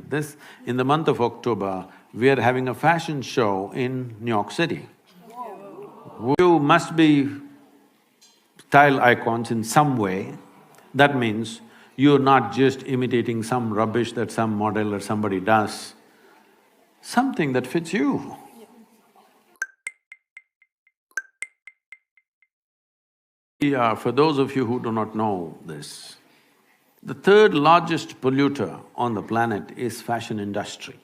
admit this. In the month of October, we are having a fashion show in New York City. You must be style icons in some way. That means you're not just imitating some rubbish that some model or somebody does, something that fits you. Yeah, for those of you who do not know this, the third largest polluter on the planet is fashion industry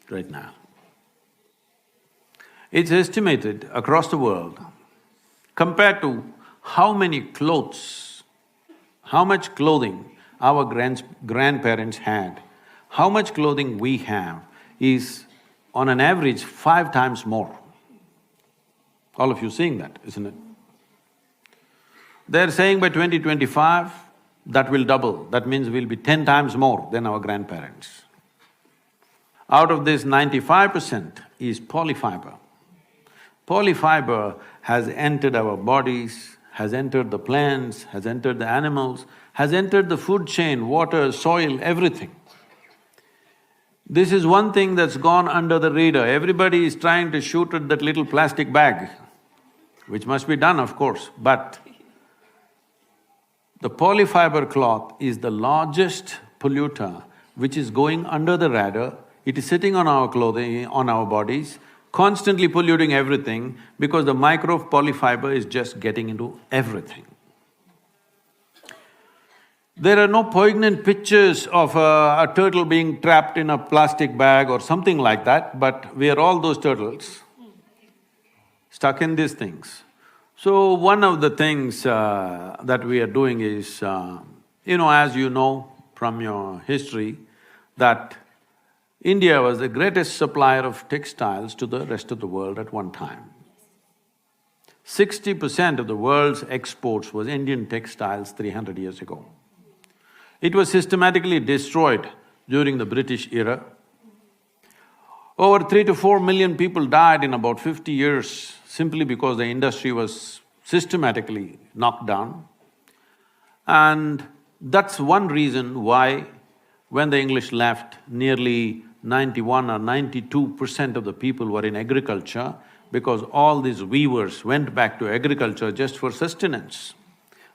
right now. It's estimated across the world, compared to how many clothes, how much clothing our grandparents had, how much clothing we have is on an average 5 times more. All of you seeing that, isn't it? They're saying by 2025, that will double. That means we'll be 10 times more than our grandparents. Out of this, 95% is polyfiber. Polyfiber has entered our bodies, has entered the plants, has entered the animals, has entered the food chain, water, soil, everything. This is one thing that's gone under the radar. Everybody is trying to shoot at that little plastic bag, which must be done, of course, but the polyfiber cloth is the largest polluter which is going under the radar. It is sitting on our clothing, on our bodies, constantly polluting everything because the micro polyfiber is just getting into everything. There are no poignant pictures of a turtle being trapped in a plastic bag or something like that, but we are all those turtles stuck in these things. So one of the things that we are doing is, as you know from your history, that India was the greatest supplier of textiles to the rest of the world at one time. 60% of the world's exports was Indian textiles 300 years ago. It was systematically destroyed during the British era. Over 3 to 4 million people died in about 50 years simply because the industry was systematically knocked down. And that's one reason why when the English left, nearly 91 or 92% of the people were in agriculture because all these weavers went back to agriculture just for sustenance.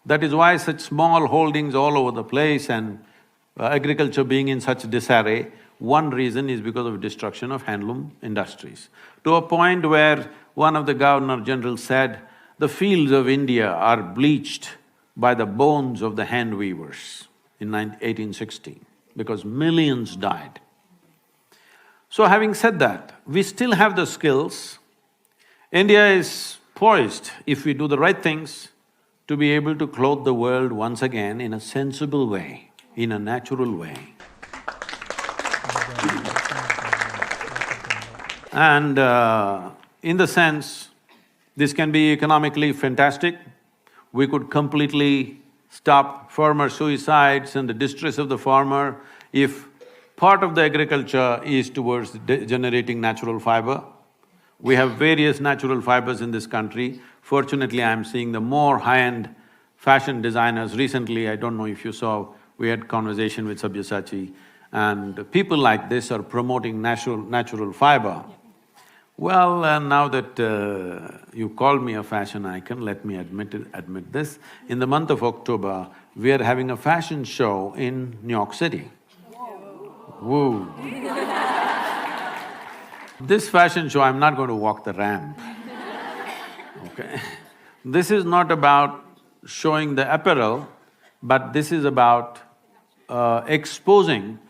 That is why such small holdings all over the place and agriculture being in such disarray, one reason is because of destruction of handloom industries. To a point where one of the governor-generals said, the fields of India are bleached by the bones of the hand weavers in 1860, because millions died. So having said that, we still have the skills. India is poised, if we do the right things, to be able to clothe the world once again in a sensible way, in a natural way. And in the sense, this can be economically fantastic. We could completely stop farmer suicides and the distress of the farmer if part of the agriculture is towards generating natural fiber. We have various natural fibers in this country. Fortunately, I'm seeing the more high-end fashion designers. Recently, I don't know if you saw, we had conversation with Sabyasachi, and people like this are promoting natural fiber. Well, now that you called me a fashion icon, let me admit this. In the month of October, we are having a fashion show in New York City. Woo! This fashion show, I'm not going to walk the ramp, okay? This is not about showing the apparel, but this is about exposing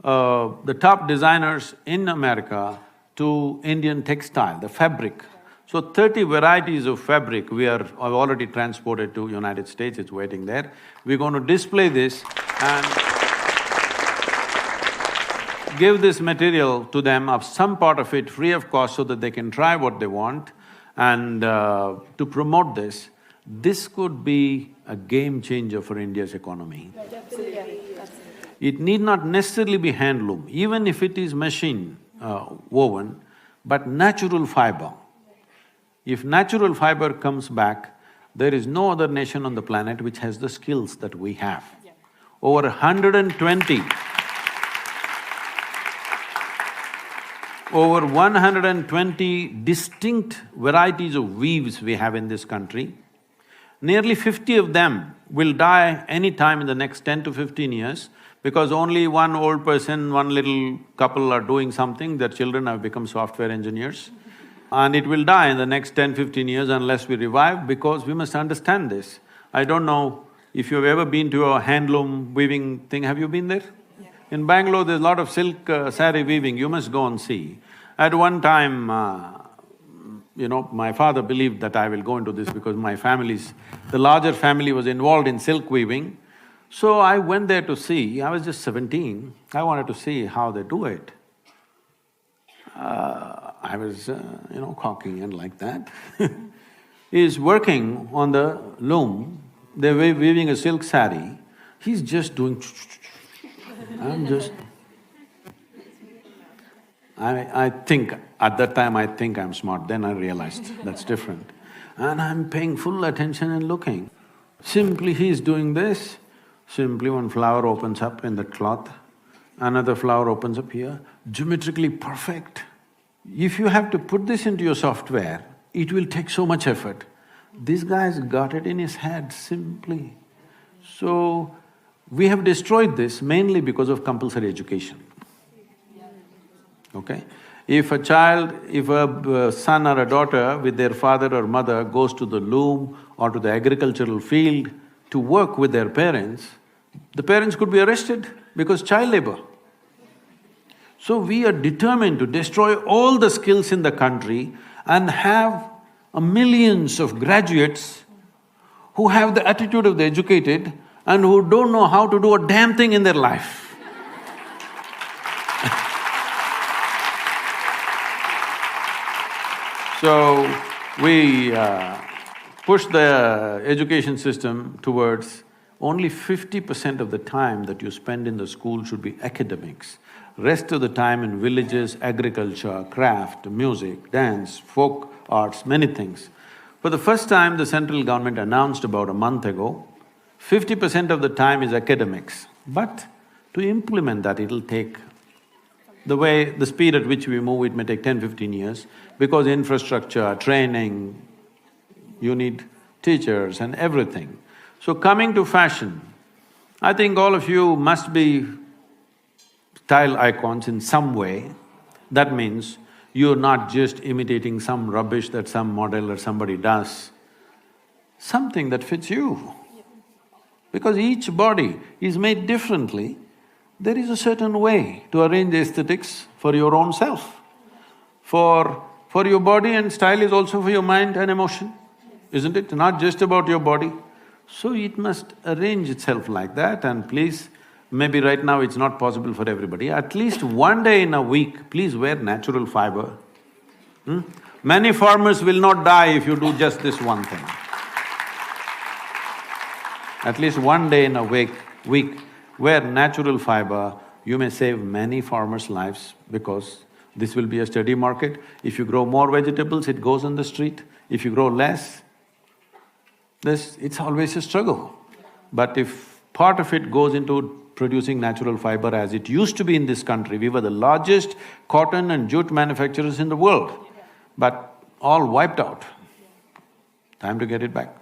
the top designers in America to Indian textile, the fabric. So 30 varieties of fabric I've already transported to United States, it's waiting there. We're going to display this and give this material to them, of some part of it free of cost so that they can try what they want. And to promote this could be a game changer for India's economy. It need not necessarily be handloom, even if it is machine woven, but natural fiber. If natural fiber comes back, there is no other nation on the planet which has the skills that we have. Over 120 Over 120 distinct varieties of weaves we have in this country. Nearly 50 of them will die any time in the next 10 to 15 years because only one old person, one little couple are doing something, their children have become software engineers. And it will die in the next 10-15 years unless we revive, because we must understand this. I don't know if you've ever been to a handloom weaving thing, have you been there? Yeah. In Bangalore, there's a lot of silk saree weaving, you must go and see. At one time, my father believed that I will go into this because the larger family was involved in silk weaving. So I went there to see, I was just 17, I wanted to see how they do it. I was, cocky and like that. He's working on the loom, they're weaving a silk saree, he's just doing I think, at that time I think I'm smart, then I realized that's different. And I'm paying full attention and looking. Simply he's doing this, simply one flower opens up in the cloth, another flower opens up here, geometrically perfect. If you have to put this into your software, it will take so much effort. This guy's got it in his head simply. So, we have destroyed this mainly because of compulsory education. Okay? If a son or a daughter with their father or mother goes to the loom or to the agricultural field to work with their parents, the parents could be arrested because child labor. So we are determined to destroy all the skills in the country and have millions of graduates who have the attitude of the educated and who don't know how to do a damn thing in their life. So, we push the education system towards only 50% of the time that you spend in the school should be academics. Rest of the time in villages, agriculture, craft, music, dance, folk arts, many things. For the first time, the central government announced about a month ago, 50% of the time is academics. But to implement that, it'll take… the speed at which we move, it may take 10-15 years, because infrastructure, training, you need teachers and everything. So coming to fashion, I think all of you must be style icons in some way. That means you're not just imitating some rubbish that some model or somebody does, something that fits you. Because each body is made differently, there is a certain way to arrange aesthetics for your own self. For your body, and style is also for your mind and emotion, isn't it? Not just about your body. So it must arrange itself like that, and please, maybe right now it's not possible for everybody, at least one day in a week, please wear natural fiber. Many farmers will not die if you do just this one thing. At least one day in a week, wear natural fiber, you may save many farmers' lives because this will be a steady market. If you grow more vegetables, it goes on the street. If you grow less, it's always a struggle. But if part of it goes into producing natural fiber as it used to be in this country, we were the largest cotton and jute manufacturers in the world, but all wiped out. Time to get it back.